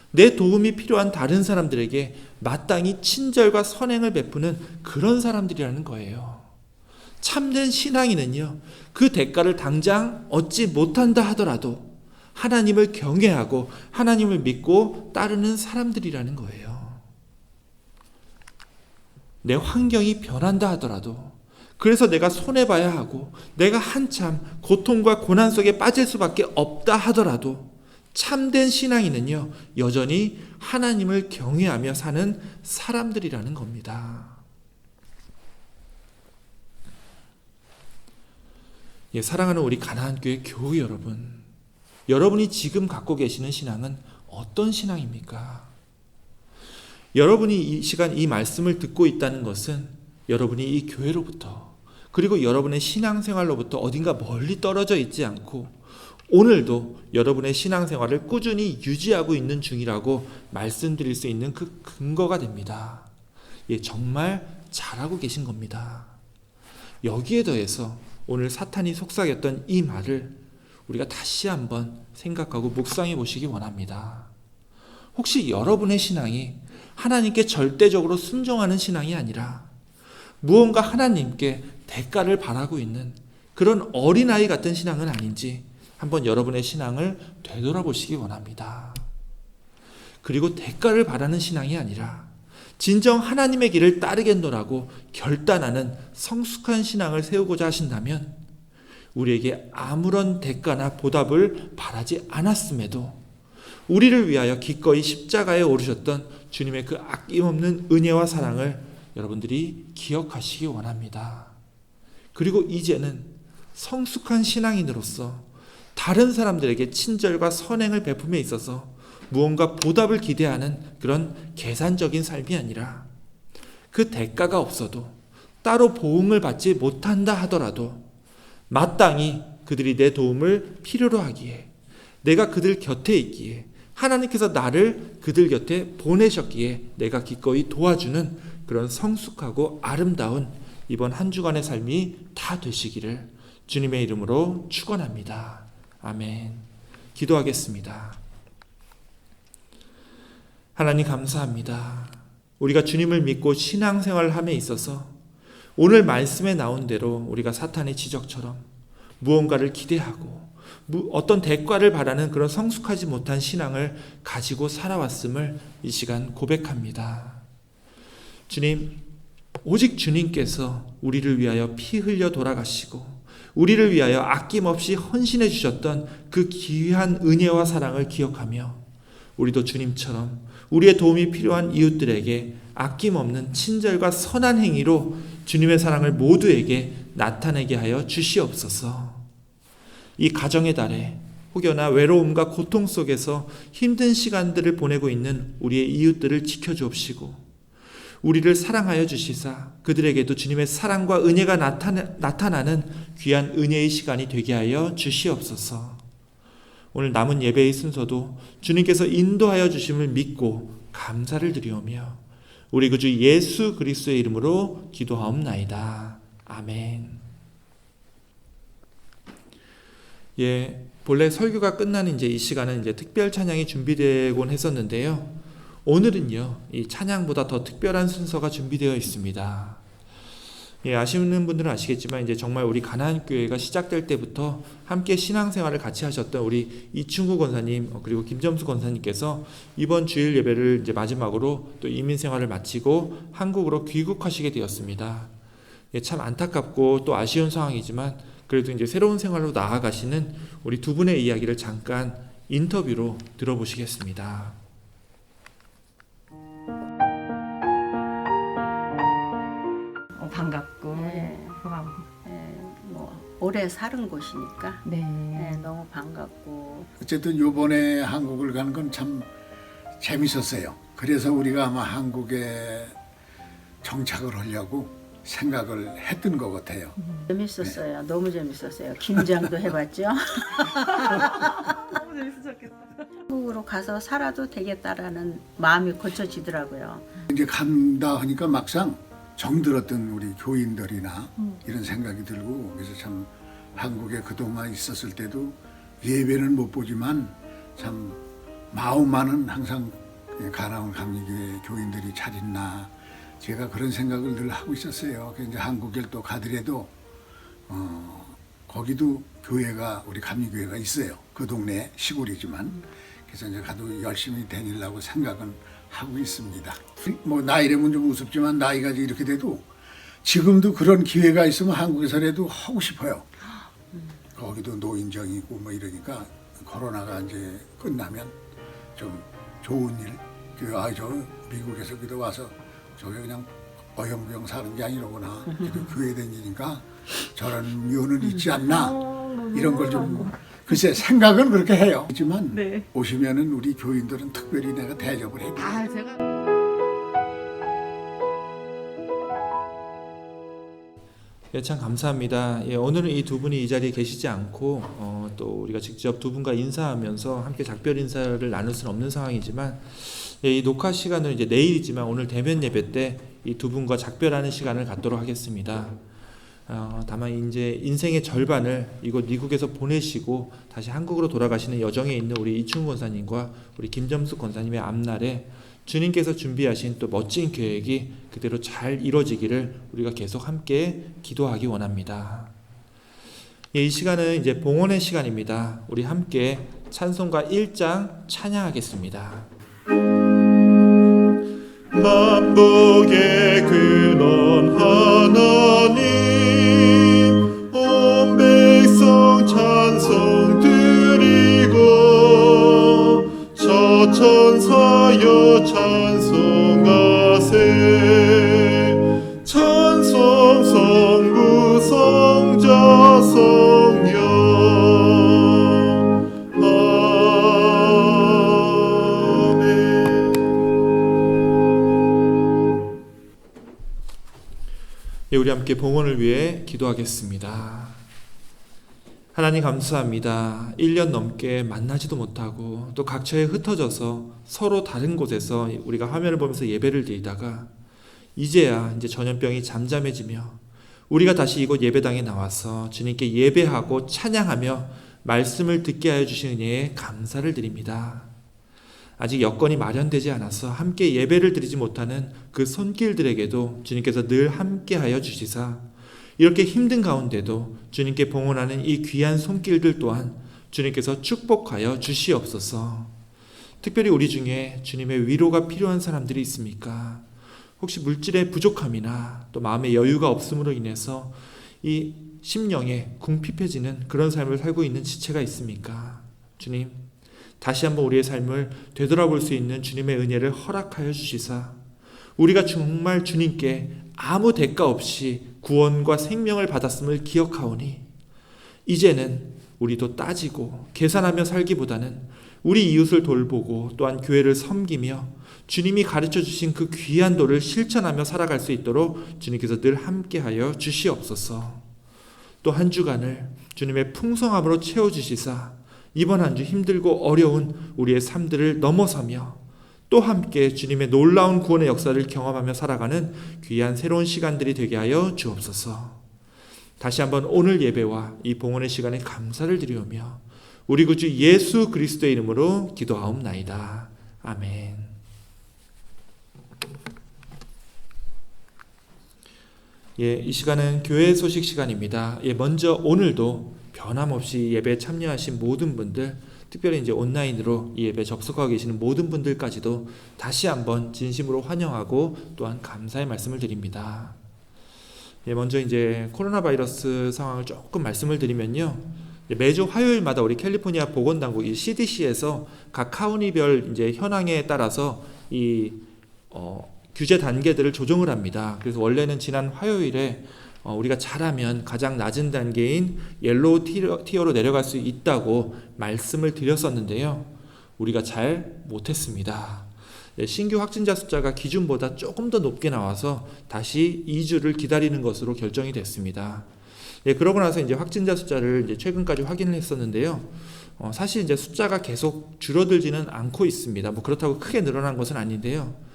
내 도움이 필요한 다른 사람들에게 마땅히 친절과 선행을 베푸는 그런 사람들이라는 거예요. 참된 신앙인은요, 그 대가를 당장 얻지 못한다 하더라도 하나님을 경외하고 하나님을 믿고 따르는 사람들이라는 거예요. 내 환경이 변한다 하더라도, 그래서 내가 손해봐야 하고 내가 한참 고통과 고난 속에 빠질 수밖에 없다 하더라도 참된 신앙인은요, 여전히 하나님을 경외하며 사는 사람들이라는 겁니다. 예, 사랑하는 우리 가나안교회 교우 여러분, 여러분이 지금 갖고 계시는 신앙은 어떤 신앙입니까? 여러분이 이 시간 이 말씀을 듣고 있다는 것은 여러분이 이 교회로부터, 그리고 여러분의 신앙생활로부터 어딘가 멀리 떨어져 있지 않고 오늘도 여러분의 신앙생활을 꾸준히 유지하고 있는 중이라고 말씀드릴 수 있는 그 근거가 됩니다. 예, 정말 잘하고 계신 겁니다. 여기에 더해서 오늘 사탄이 속삭였던 이 말을 우리가 다시 한번 생각하고 묵상해 보시기 원합니다. 혹시 여러분의 신앙이 하나님께 절대적으로 순종하는 신앙이 아니라 무언가 하나님께 대가를 바라고 있는 그런 어린아이 같은 신앙은 아닌지 한번 여러분의 신앙을 되돌아보시기 원합니다. 그리고 대가를 바라는 신앙이 아니라 진정 하나님의 길을 따르겠노라고 결단하는 성숙한 신앙을 세우고자 하신다면 우리에게 아무런 대가나 보답을 바라지 않았음에도 우리를 위하여 기꺼이 십자가에 오르셨던 주님의 그 아낌없는 은혜와 사랑을 여러분들이 기억하시기 원합니다. 그리고 이제는 성숙한 신앙인으로서 다른 사람들에게 친절과 선행을 베품에 있어서 무언가 보답을 기대하는 그런 계산적인 삶이 아니라 그 대가가 없어도 따로 보응을 받지 못한다 하더라도 마땅히 그들이 내 도움을 필요로 하기에 내가 그들 곁에 있기에 하나님께서 나를 그들 곁에 보내셨기에 내가 기꺼이 도와주는 그런 성숙하고 아름다운 이번 한 주간의 삶이 다 되시기를 주님의 이름으로 축원합니다. 아멘. 기도하겠습니다. 하나님 감사합니다. 우리가 주님을 믿고 신앙생활을 함에 있어서 오늘 말씀에 나온 대로 우리가 사탄의 지적처럼 무언가를 기대하고 어떤 대가를 바라는 그런 성숙하지 못한 신앙을 가지고 살아왔음을 이 시간 고백합니다. 주님, 오직 주님께서 우리를 위하여 피 흘려 돌아가시고 우리를 위하여 아낌없이 헌신해 주셨던 그 귀한 은혜와 사랑을 기억하며 우리도 주님처럼 우리의 도움이 필요한 이웃들에게 아낌없는 친절과 선한 행위로 주님의 사랑을 모두에게 나타내게 하여 주시옵소서. 이 가정의 달에 혹여나 외로움과 고통 속에서 힘든 시간들을 보내고 있는 우리의 이웃들을 지켜주옵시고 우리를 사랑하여 주시사 그들에게도 주님의 사랑과 은혜가 나타나는 귀한 은혜의 시간이 되게 하여 주시옵소서. 오늘 남은 예배의 순서도 주님께서 인도하여 주심을 믿고 감사를 드리오며 우리 구주 예수 그리스도의 이름으로 기도하옵나이다. 아멘. 예, 본래 설교가 끝나는 이제 이 시간은 이제 특별 찬양이 준비되곤 했었는데요. 오늘은요, 이 찬양보다 더 특별한 순서가 준비되어 있습니다. 예, 아시는 분들은 아시겠지만 이제 정말 우리 가나안 교회가 시작될 때부터 함께 신앙생활을 같이 하셨던 우리 이충구 권사님 그리고 김점수 권사님께서 이번 주일 예배를 이제 마지막으로 또 이민 생활을 마치고 한국으로 귀국하시게 되었습니다. 예, 참 안타깝고 또 아쉬운 상황이지만 그래도 이제 새로운 생활로 나아가시는 우리 두 분의 이야기를 잠깐 인터뷰로 들어보시겠습니다. 반갑고 뭐 오래 사는 곳이니까 네. 너무 반갑고 어쨌든 요번에 한국을 간 건 참 재밌었어요. 그래서 우리가 아마 한국에 정착을 하려고 생각을 했던 것 같아요. 재밌었어요. 너무 재밌었어요. 김장도 해봤죠. 너무 재밌으셨겠다. 한국으로 가서 살아도 되겠다라는 마음이 고쳐지더라고요. 이제 간다 하니까 막상 정들었던 우리 교인들이나 이런 생각이 들고 그래서 참 한국에 그동안 있었을 때도 예배는 못 보지만 참 마음만은 항상 가나안 감리교회 교인들이 잘 있나 제가 그런 생각을 늘 하고 있었어요. 그래서 이제 한국에 또 가더라도 거기도 교회가 우리 감리교회가 있어요. 그 동네 시골이지만 그래서 이제 가도 열심히 다니려고 생각은 하고 있습니다. 뭐 나이라면 좀 우습지만 나이가 이렇게 돼도 지금도 그런 기회가 있으면 한국에서라도 하고 싶어요. 거기도 노인정이고 뭐 이러니까 코로나가 이제 끝나면 좀 좋은 일. 저 미국에서 그도 와서 저게 그냥 어영부영 사는 게 아니로구나. 그래도 교회 다니니까 저런 묘는 있지 않나. 이런 걸 좀 글쎄 생각은 그렇게 해요. 하지만 오시면은 우리 교인들은 특별히 내가 대접을 해요. 예, 참 감사합니다. 예, 오늘은 이 두 분이 이 자리에 계시지 않고 또 우리가 직접 두 분과 인사하면서 함께 작별 인사를 나눌 수는 없는 상황이지만 예, 이 녹화 시간은 이제 내일이지만 오늘 대면 예배 때 이 두 분과 작별하는 시간을 갖도록 하겠습니다. 다만 이제 인생의 절반을 이곳 미국에서 보내시고 다시 한국으로 돌아가시는 여정에 있는 우리 이충구 권사님과 우리 김점수 권사님의 앞날에 주님께서 준비하신 또 멋진 계획이 그대로 잘 이루어지기를 우리가 계속 함께 기도하기 원합니다. 예, 이 시간은 이제 봉헌의 시간입니다. 우리 함께 찬송가 1장 찬양하겠습니다. 만복의 근원 하나님 온 백성 찬송 드리고 저 천사여 찬송하세 찬송 성부 성자 성령 예, 우리 함께 봉헌을 위해 기도하겠습니다. 하나님 감사합니다. 1년 넘게 만나지도 못하고 또 각처에 흩어져서 서로 다른 곳에서 우리가 화면을 보면서 예배를 드리다가 이제야 이제 전염병이 잠잠해지며 우리가 다시 이곳 예배당에 나와서 주님께 예배하고 찬양하며 말씀을 듣게 하여 주신 은혜에 감사를 드립니다. 아직 여건이 마련되지 않아서 함께 예배를 드리지 못하는 그 손길들에게도 주님께서 늘 함께하여 주시사 이렇게 힘든 가운데도 주님께 봉헌하는 이 귀한 손길들 또한 주님께서 축복하여 주시옵소서. 특별히 우리 중에 주님의 위로가 필요한 사람들이 있습니까? 혹시 물질의 부족함이나 또 마음의 여유가 없음으로 인해서 이 심령에 궁핍해지는 그런 삶을 살고 있는 지체가 있습니까? 주님, 다시 한번 우리의 삶을 되돌아볼 수 있는 주님의 은혜를 허락하여 주시사 우리가 정말 주님께 아무 대가 없이 구원과 생명을 받았음을 기억하오니 이제는 우리도 따지고 계산하며 살기보다는 우리 이웃을 돌보고 또한 교회를 섬기며 주님이 가르쳐 주신 그 귀한 도를 실천하며 살아갈 수 있도록 주님께서 늘 함께하여 주시옵소서. 또 한 주간을 주님의 풍성함으로 채워주시사 이번 한 주 힘들고 어려운 우리의 삶들을 넘어서며 또 함께 주님의 놀라운 구원의 역사를 경험하며 살아가는 귀한 새로운 시간들이 되게 하여 주옵소서. 다시 한번 오늘 예배와 이 봉헌의 시간에 감사를 드리오며 우리 구주 예수 그리스도의 이름으로 기도하옵나이다. 아멘. 이 시간은 교회 소식 시간입니다. 먼저 오늘도 변함없이 예배에 참여하신 모든 분들, 특별히 이제 온라인으로 이 예배 접속하고 계시는 모든 분들까지도 다시 한번 진심으로 환영하고 또한 감사의 말씀을 드립니다. 먼저 이제 코로나 바이러스 상황을 조금 말씀을 드리면요. 매주 화요일마다 우리 캘리포니아 보건당국 이 CDC에서 각 카운티별 이제 현황에 따라서 이 규제 단계들을 조정을 합니다. 그래서 원래는 지난 화요일에 우리가 잘하면 가장 낮은 단계인 옐로우 티어로 내려갈 수 있다고 말씀을 드렸었는데요. 우리가 잘 못했습니다. 신규 확진자 숫자가 기준보다 조금 더 높게 나와서 다시 2주를 기다리는 것으로 결정이 됐습니다. 그러고 나서 이제 확진자 숫자를 이제 최근까지 확인을 했었는데요. 사실 이제 숫자가 계속 줄어들지는 않고 있습니다. 그렇다고 크게 늘어난 것은 아닌데요.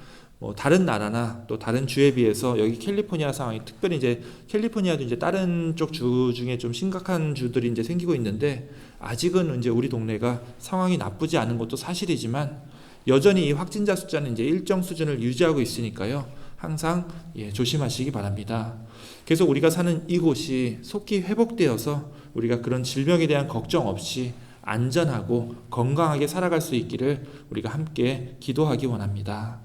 다른 나라나 또 다른 주에 비해서 여기 캘리포니아 상황이, 특별히 이제 캘리포니아도 이제 다른 쪽 주 중에 좀 심각한 주들이 이제 생기고 있는데, 아직은 이제 우리 동네가 상황이 나쁘지 않은 것도 사실이지만 여전히 이 확진자 숫자는 이제 일정 수준을 유지하고 있으니까요. 항상 조심하시기 바랍니다. 계속 우리가 사는 이곳이 속히 회복되어서 우리가 그런 질병에 대한 걱정 없이 안전하고 건강하게 살아갈 수 있기를 우리가 함께 기도하기 원합니다.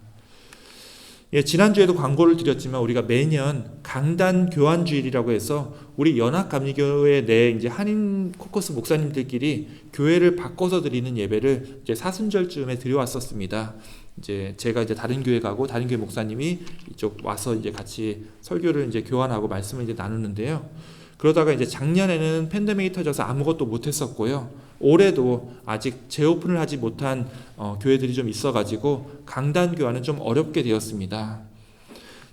지난주에도 광고를 드렸지만 우리가 매년 강단 교환 주일이라고 해서 우리 연합감리교회 내 이제 한인 코커스 목사님들끼리 교회를 바꿔서 드리는 예배를 이제 사순절쯤에 드려왔었습니다. 이제 제가 이제 다른 교회 가고 다른 교회 목사님이 이쪽 와서 이제 같이 설교를 이제 교환하고 말씀을 이제 나누는데요. 그러다가 이제 작년에는 팬데믹이 터져서 아무것도 못했었고요. 올해도 아직 재오픈을 하지 못한 교회들이 좀 있어가지고 강단 교환은 좀 어렵게 되었습니다.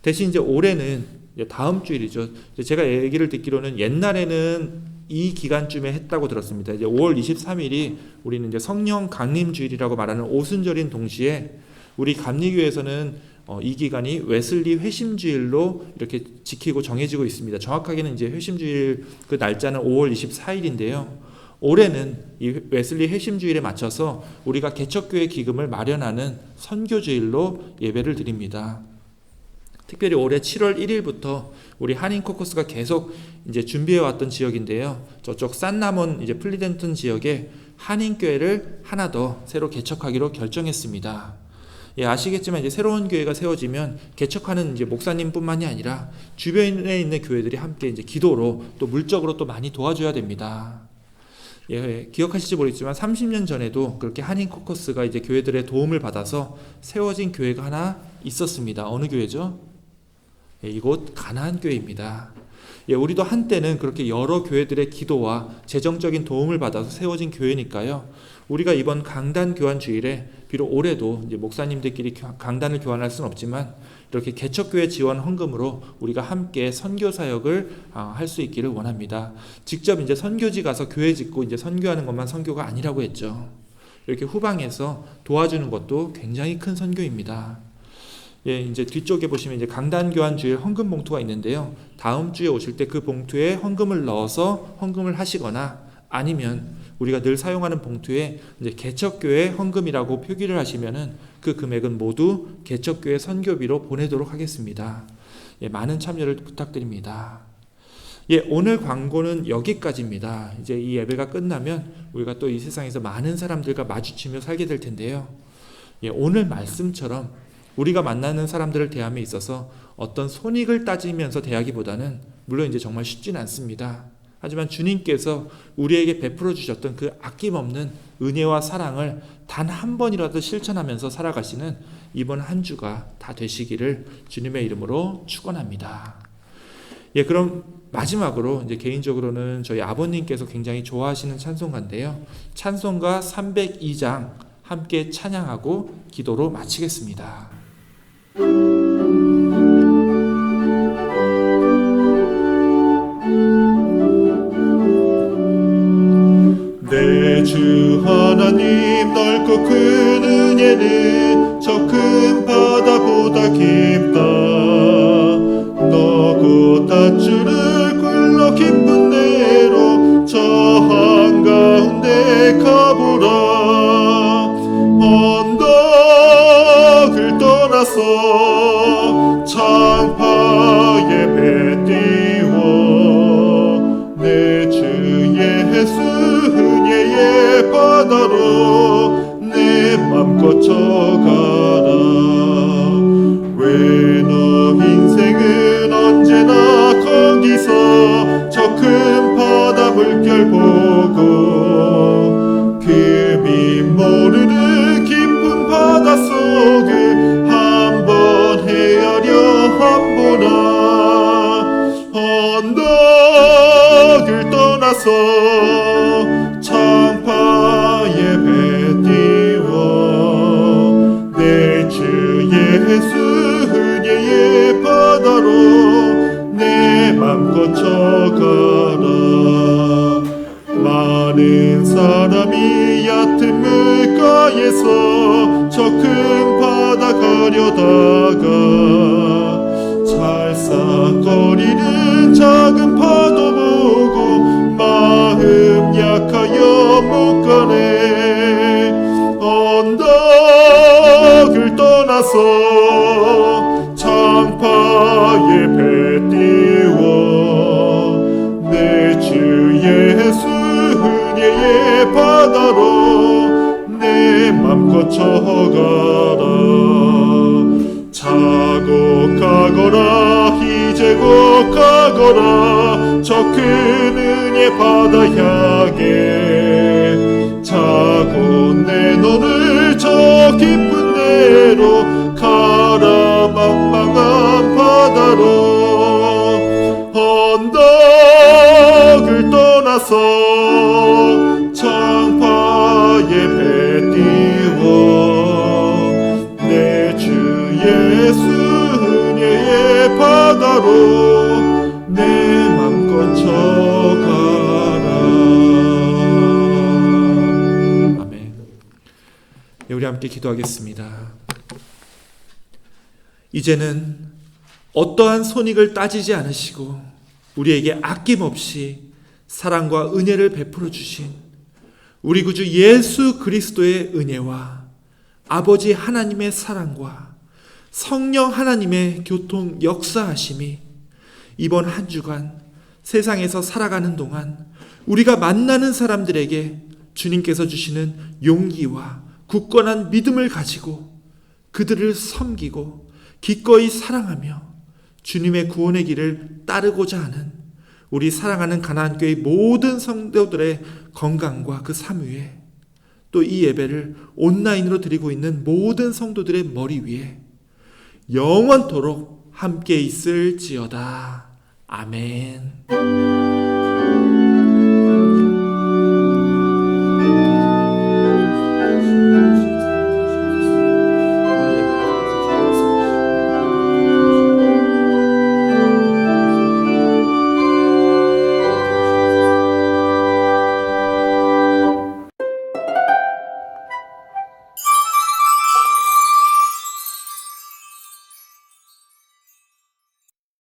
대신 이제 올해는 이제 다음 주일이죠. 제가 얘기를 듣기로는 옛날에는 이 기간쯤에 했다고 들었습니다. 이제 5월 23일이 우리는 이제 성령 강림 주일이라고 말하는 오순절인 동시에 우리 감리교회에서는 이 기간이 웨슬리 회심주일로 이렇게 지키고 정해지고 있습니다. 정확하게는 이제 회심주일 그 날짜는 5월 24일인데요. 올해는 이 웨슬리 회심주일에 맞춰서 우리가 개척교회 기금을 마련하는 선교주일로 예배를 드립니다. 특별히 올해 7월 1일부터 우리 한인 코커스가 계속 이제 준비해왔던 지역인데요. 저쪽 산나몬 이제 플리덴턴 지역에 한인교회를 하나 더 새로 개척하기로 결정했습니다. 아시겠지만 이제 새로운 교회가 세워지면 개척하는 이제 목사님뿐만이 아니라 주변에 있는 교회들이 함께 이제 기도로 또 물적으로 또 많이 도와줘야 됩니다. 기억하실지 모르겠지만 30년 전에도 그렇게 한인 코커스가 이제 교회들의 도움을 받아서 세워진 교회가 하나 있었습니다. 어느 교회죠? 이곳 가나안 교회입니다. 우리도 한때는 그렇게 여러 교회들의 기도와 재정적인 도움을 받아서 세워진 교회니까요. 우리가 이번 강단 교환 주일에 비록 올해도 이제 목사님들끼리 강단을 교환할 수는 없지만 이렇게 개척교회 지원 헌금으로 우리가 함께 선교 사역을 할 수 있기를 원합니다. 직접 이제 선교지 가서 교회 짓고 이제 선교하는 것만 선교가 아니라고 했죠. 이렇게 후방에서 도와주는 것도 굉장히 큰 선교입니다. 이제 뒤쪽에 보시면 이제 강단 교환 주일 헌금 봉투가 있는데요. 다음 주에 오실 때 그 봉투에 헌금을 넣어서 헌금을 하시거나 아니면 우리가 늘 사용하는 봉투에 이제 개척교회 헌금이라고 표기를 하시면은 그 금액은 모두 개척교회 선교비로 보내도록 하겠습니다. 많은 참여를 부탁드립니다. 오늘 광고는 여기까지입니다. 이제 이 예배가 끝나면 우리가 또 이 세상에서 많은 사람들과 마주치며 살게 될 텐데요. 오늘 말씀처럼 우리가 만나는 사람들을 대함에 있어서 어떤 손익을 따지면서 대하기보다는 물론 이제 정말 쉽지는 않습니다. 하지만 주님께서 우리에게 베풀어 주셨던 그 아낌없는 은혜와 사랑을 단 한 번이라도 실천하면서 살아가시는 이번 한 주가 다 되시기를 주님의 이름으로 축원합니다. 그럼 마지막으로 이제 개인적으로는 저희 아버님께서 굉장히 좋아하시는 찬송가인데요. 찬송가 302장 함께 찬양하고 기도로 마치겠습니다. 내 주 하나님 넓고 큰 은혜는 저 큰 바다보다 깊다. 너 곧 닷줄을 굴러 깊은 데로 저 한가운데 가보라. 언덕을 떠나서 창파의 뱃띠 떠나서 창파의 배 띄워 내 주 예수 은혜의 바다로 내 맘 거쳐가라. 많은 사람이 얕은 물가에서 저 큰 바다 가려다가 찰싹거리는 작은 파도 보고 마음 약하여 못 가네. 언덕을 떠나서 창파의 배 띄워 내 주 예수 은혜의 바다로 내 맘 거쳐가라. 자곡하거라 희제곡하거라 저 큰 은혜 바다 향해. 자고 내 너를 저 깊은 데로 가라. 망망한 바다로 언덕을 떠나서 창파의 배 띄워 내 주 예수 은혜의 바다로 내 맘 거쳐가라. 아멘. 네, 우리 함께 기도하겠습니다. 이제는 어떠한 손익을 따지지 않으시고 우리에게 아낌없이 사랑과 은혜를 베풀어 주신 우리 구주 예수 그리스도의 은혜와 아버지 하나님의 사랑과 성령 하나님의 교통 역사하심이 이번 한 주간 세상에서 살아가는 동안 우리가 만나는 사람들에게 주님께서 주시는 용기와 굳건한 믿음을 가지고 그들을 섬기고 기꺼이 사랑하며 주님의 구원의 길을 따르고자 하는 우리 사랑하는 가나안교회 모든 성도들의 건강과 그 삶 위에 또 이 예배를 온라인으로 드리고 있는 모든 성도들의 머리 위에 영원토록 함께 있을지어다. 아멘.